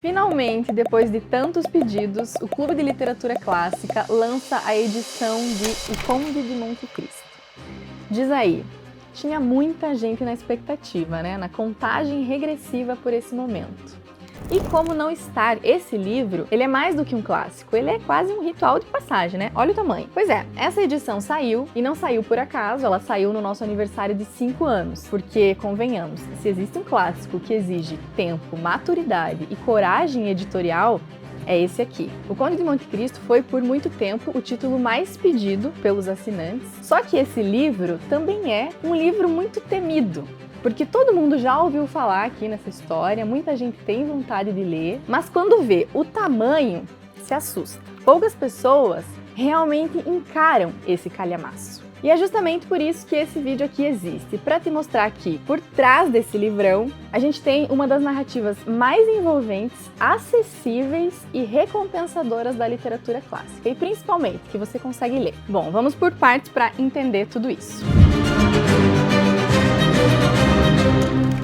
Finalmente, depois de tantos pedidos, o Clube de Literatura Clássica lança a edição de O Conde de Monte Cristo. Diz aí, tinha muita gente na expectativa, né? Na contagem regressiva por esse momento. E como não estar, esse livro, ele é mais do que um clássico, ele é quase um ritual de passagem, né? Olha o tamanho. Pois é, essa edição saiu, e não saiu por acaso, ela saiu no nosso aniversário de 5 anos. Porque, convenhamos, se existe um clássico que exige tempo, maturidade e coragem editorial, é esse aqui. O Conde de Monte Cristo foi por muito tempo o título mais pedido pelos assinantes, só que esse livro também é um livro muito temido. Porque todo mundo já ouviu falar aqui nessa história, muita gente tem vontade de ler, mas quando vê o tamanho, se assusta. Poucas pessoas realmente encaram esse calhamaço. E é justamente por isso que esse vídeo aqui existe, para te mostrar que, por trás desse livrão, a gente tem uma das narrativas mais envolventes, acessíveis e recompensadoras da literatura clássica, e principalmente que você consegue ler. Bom, vamos por partes para entender tudo isso.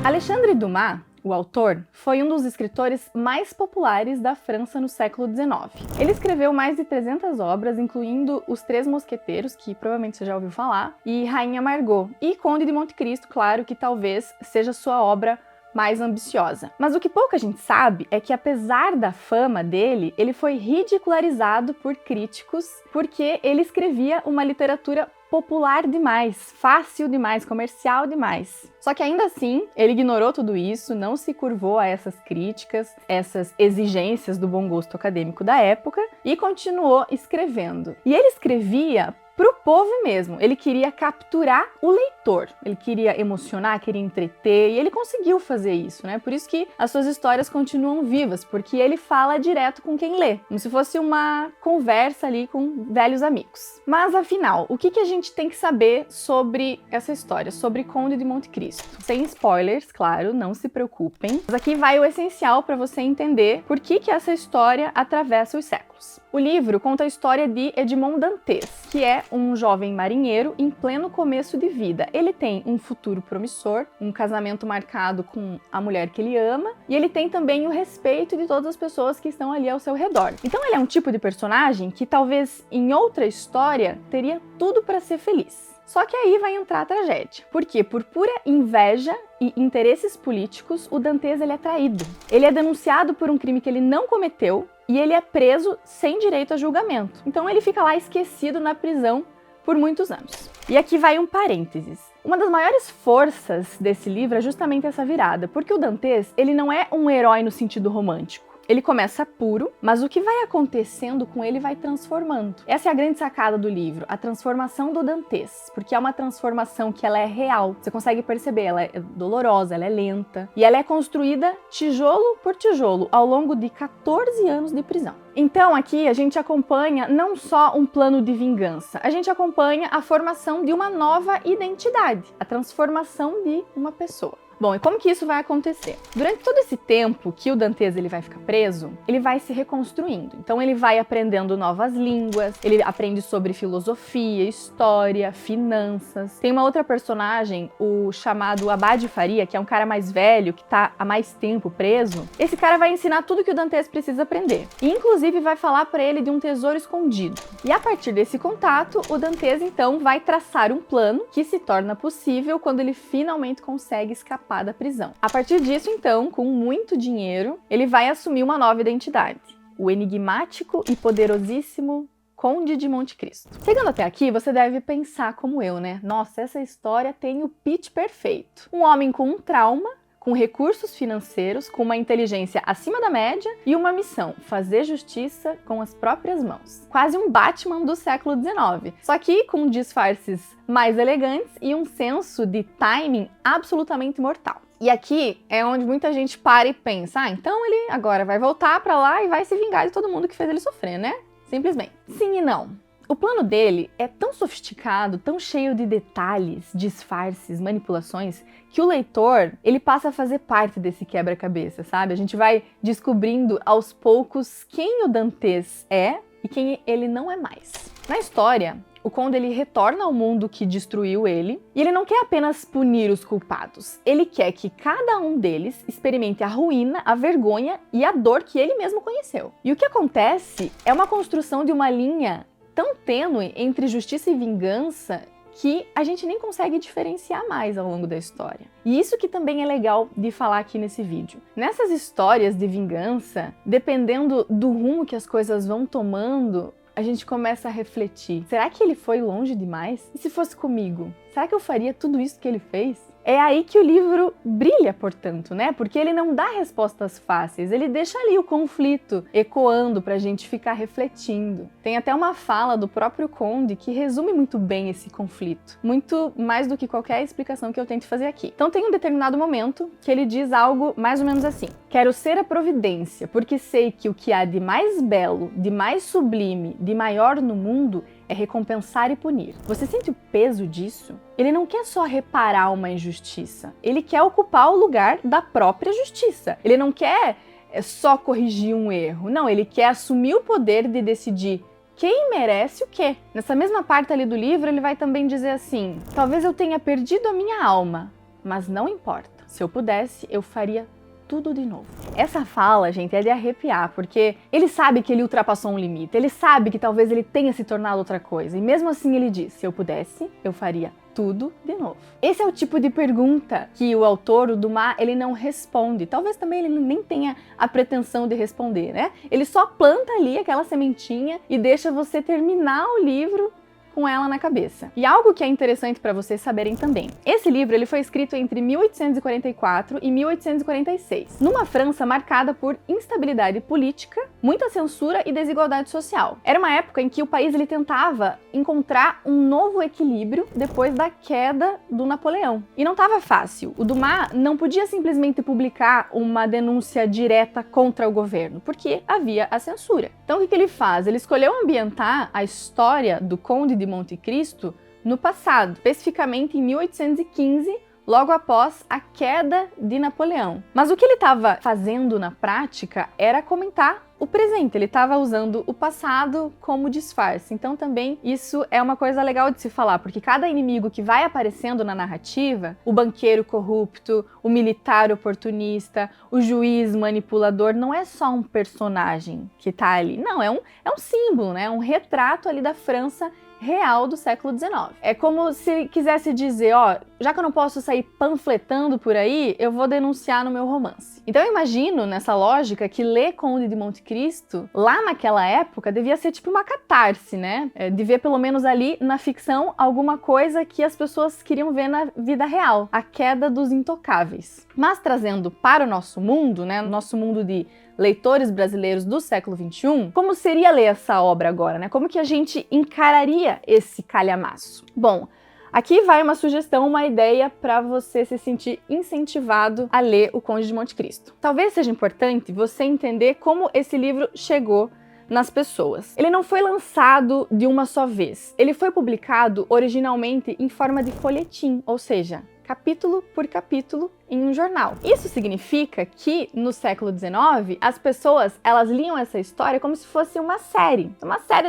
Alexandre Dumas, o autor, foi um dos escritores mais populares da França no século XIX. Ele escreveu mais de 300 obras, incluindo Os Três Mosqueteiros, que provavelmente você já ouviu falar, e Rainha Margot, e Conde de Monte Cristo, claro, que talvez seja sua obra mais ambiciosa. Mas o que pouca gente sabe é que, apesar da fama dele, ele foi ridicularizado por críticos porque ele escrevia uma literatura popular demais, fácil demais, comercial demais. Só que ainda assim, ele ignorou tudo isso, não se curvou a essas críticas, essas exigências do bom gosto acadêmico da época e continuou escrevendo. E ele escrevia pro povo mesmo, ele queria capturar o leitor, ele queria emocionar, queria entreter, e ele conseguiu fazer isso, né? Por isso que as suas histórias continuam vivas, porque ele fala direto com quem lê, como se fosse uma conversa ali com velhos amigos. Mas afinal, o que a gente tem que saber sobre essa história, sobre Conde de Monte Cristo? Sem spoilers, claro, não se preocupem, mas aqui vai o essencial para você entender por que essa história atravessa os séculos. O livro conta a história de Edmond Dantes, que é um jovem marinheiro em pleno começo de vida. Ele tem um futuro promissor, um casamento marcado com a mulher que ele ama, e ele tem também o respeito de todas as pessoas que estão ali ao seu redor. Então ele é um tipo de personagem que talvez em outra história teria tudo para ser feliz. Só que aí vai entrar a tragédia. Porque por pura inveja e interesses políticos, o Dantes ele é traído. Ele é denunciado por um crime que ele não cometeu e ele é preso sem direito a julgamento. Então ele fica lá esquecido na prisão por muitos anos. E aqui vai um parênteses. Uma das maiores forças desse livro é justamente essa virada, porque o Dantes ele não é um herói no sentido romântico. Ele começa puro, mas o que vai acontecendo com ele vai transformando. Essa é a grande sacada do livro, a transformação do Dantes, porque é uma transformação que ela é real. Você consegue perceber, ela é dolorosa, ela é lenta, e ela é construída tijolo por tijolo, ao longo de 14 anos de prisão. Então aqui a gente acompanha não só um plano de vingança, a gente acompanha a formação de uma nova identidade, a transformação de uma pessoa. Bom, e como que isso vai acontecer? Durante todo esse tempo que o Dantes ele vai ficar preso, ele vai se reconstruindo. Então ele vai aprendendo novas línguas, ele aprende sobre filosofia, história, finanças. Tem uma outra personagem, o chamado Abade Faria, que é um cara mais velho, que tá há mais tempo preso. Esse cara vai ensinar tudo que o Dantes precisa aprender. E inclusive vai falar para ele de um tesouro escondido. E a partir desse contato, o Dantes então vai traçar um plano que se torna possível quando ele finalmente consegue escapar da prisão. A partir disso, então, com muito dinheiro, ele vai assumir uma nova identidade, o enigmático e poderosíssimo Conde de Monte Cristo. Chegando até aqui, você deve pensar como eu, né? Nossa, essa história tem o pitch perfeito. Um homem com um trauma, com recursos financeiros, com uma inteligência acima da média e uma missão, fazer justiça com as próprias mãos. Quase um Batman do século XIX, só que com disfarces mais elegantes e um senso de timing absolutamente mortal. E aqui é onde muita gente para e pensa, então ele agora vai voltar pra lá e vai se vingar de todo mundo que fez ele sofrer, né? Simplesmente. Sim e não. O plano dele é tão sofisticado, tão cheio de detalhes, disfarces, manipulações, que o leitor, ele passa a fazer parte desse quebra-cabeça, sabe? A gente vai descobrindo aos poucos quem o Dantes é e quem ele não é mais. Na história, o Conde ele retorna ao mundo que destruiu ele, e ele não quer apenas punir os culpados, ele quer que cada um deles experimente a ruína, a vergonha e a dor que ele mesmo conheceu. E o que acontece é uma construção de uma linha tão tênue entre justiça e vingança que a gente nem consegue diferenciar mais ao longo da história. E isso que também é legal de falar aqui nesse vídeo. Nessas histórias de vingança, dependendo do rumo que as coisas vão tomando, a gente começa a refletir. Será que ele foi longe demais? E se fosse comigo? Será que eu faria tudo isso que ele fez? É aí que o livro brilha, portanto, né? Porque ele não dá respostas fáceis, ele deixa ali o conflito ecoando pra gente ficar refletindo. Tem até uma fala do próprio Conde que resume muito bem esse conflito, muito mais do que qualquer explicação que eu tente fazer aqui. Então tem um determinado momento que ele diz algo mais ou menos assim: quero ser a providência, porque sei que o que há de mais belo, de mais sublime, de maior no mundo é recompensar e punir. Você sente o peso disso? Ele não quer só reparar uma injustiça, ele quer ocupar o lugar da própria justiça. Ele não quer só corrigir um erro, não, ele quer assumir o poder de decidir quem merece o quê. Nessa mesma parte ali do livro, ele vai também dizer assim: talvez eu tenha perdido a minha alma, mas não importa. Se eu pudesse, eu faria tudo de novo. Essa fala, gente, é de arrepiar, porque ele sabe que ele ultrapassou um limite, ele sabe que talvez ele tenha se tornado outra coisa, e mesmo assim ele diz: se eu pudesse, eu faria tudo de novo. Esse é o tipo de pergunta que o autor, o Dumas, ele não responde. Talvez também ele nem tenha a pretensão de responder, né? Ele só planta ali aquela sementinha e deixa você terminar o livro com ela na cabeça. E algo que é interessante para vocês saberem também. Esse livro ele foi escrito entre 1844 e 1846, numa França marcada por instabilidade política, muita censura e desigualdade social. Era uma época em que o país ele tentava encontrar um novo equilíbrio depois da queda do Napoleão. E não estava fácil. O Dumas não podia simplesmente publicar uma denúncia direta contra o governo, porque havia a censura. Então o que ele faz? Ele escolheu ambientar a história do Conde de Monte Cristo no passado, especificamente em 1815, logo após a queda de Napoleão. Mas o que ele estava fazendo na prática era comentar o presente, ele estava usando o passado como disfarce. Então também isso é uma coisa legal de se falar, porque cada inimigo que vai aparecendo na narrativa, o banqueiro corrupto, o militar oportunista, o juiz manipulador, não é só um personagem que tá ali, não, é um símbolo, né? Um retrato ali da França real do século XIX. É como se quisesse dizer, ó, já que eu não posso sair panfletando por aí, eu vou denunciar no meu romance. Então eu imagino, nessa lógica, que ler Conde de Monte Cristo, lá naquela época, devia ser tipo uma catarse, né? De ver pelo menos ali, na ficção, alguma coisa que as pessoas queriam ver na vida real. A queda dos intocáveis. Mas trazendo para o nosso mundo, né? Nosso mundo de leitores brasileiros do século XXI, como seria ler essa obra agora, né? Como que a gente encararia esse calhamaço? Bom, aqui vai uma sugestão, uma ideia para você se sentir incentivado a ler O Conde de Monte Cristo. Talvez seja importante você entender como esse livro chegou nas pessoas. Ele não foi lançado de uma só vez. Ele foi publicado originalmente em forma de folhetim, ou seja, capítulo por capítulo em um jornal. Isso significa que no século XIX as pessoas elas liam essa história como se fosse uma série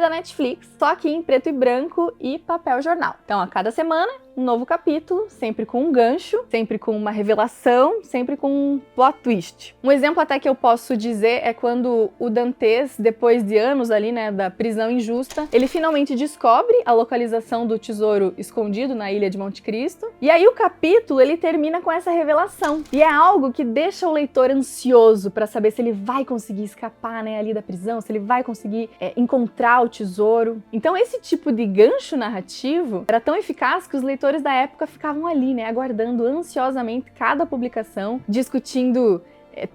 da Netflix, só que em preto e branco e papel jornal. Então a cada semana um novo capítulo, sempre com um gancho, sempre com uma revelação, sempre com um plot twist. Um exemplo até que eu posso dizer é quando o Dantes, depois de anos ali, né, da prisão injusta, ele finalmente descobre a localização do tesouro escondido na ilha de Monte Cristo. E aí o capítulo ele termina com essa revelação. E é algo que deixa o leitor ansioso para saber se ele vai conseguir escapar, né, ali da prisão, se ele vai conseguir encontrar o tesouro. Então esse tipo de gancho narrativo era tão eficaz que os leitores da época ficavam ali, né, aguardando ansiosamente cada publicação, discutindo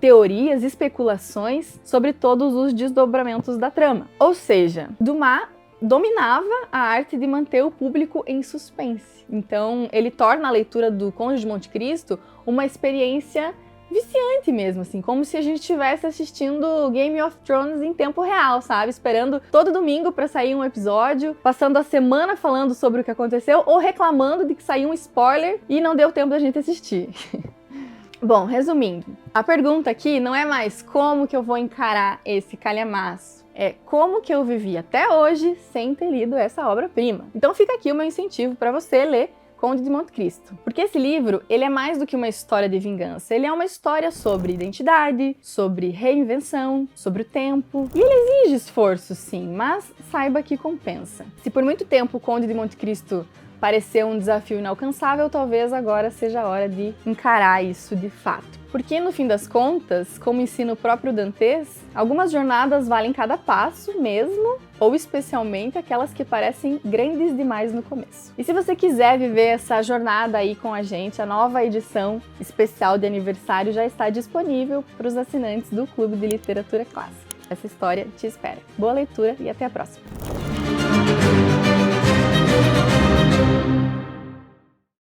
teorias, especulações sobre todos os desdobramentos da trama. Ou seja, Dumas dominava a arte de manter o público em suspense. Então, ele torna a leitura do Conde de Monte Cristo uma experiência viciante mesmo, assim, como se a gente estivesse assistindo Game of Thrones em tempo real, sabe? Esperando todo domingo para sair um episódio, passando a semana falando sobre o que aconteceu ou reclamando de que saiu um spoiler e não deu tempo da gente assistir. Bom, resumindo, a pergunta aqui não é mais como que eu vou encarar esse calhamaço, é como que eu vivi até hoje sem ter lido essa obra-prima. Então fica aqui o meu incentivo para você ler Conde de Monte Cristo. Porque esse livro, ele é mais do que uma história de vingança, ele é uma história sobre identidade, sobre reinvenção, sobre o tempo. E ele exige esforço, sim, mas saiba que compensa. Se por muito tempo o Conde de Monte Cristo pareceu um desafio inalcançável, talvez agora seja a hora de encarar isso de fato. Porque, no fim das contas, como ensina o próprio Dantes, algumas jornadas valem cada passo mesmo, ou especialmente aquelas que parecem grandes demais no começo. E se você quiser viver essa jornada aí com a gente, a nova edição especial de aniversário já está disponível para os assinantes do Clube de Literatura Clássica. Essa história te espera. Boa leitura e até a próxima!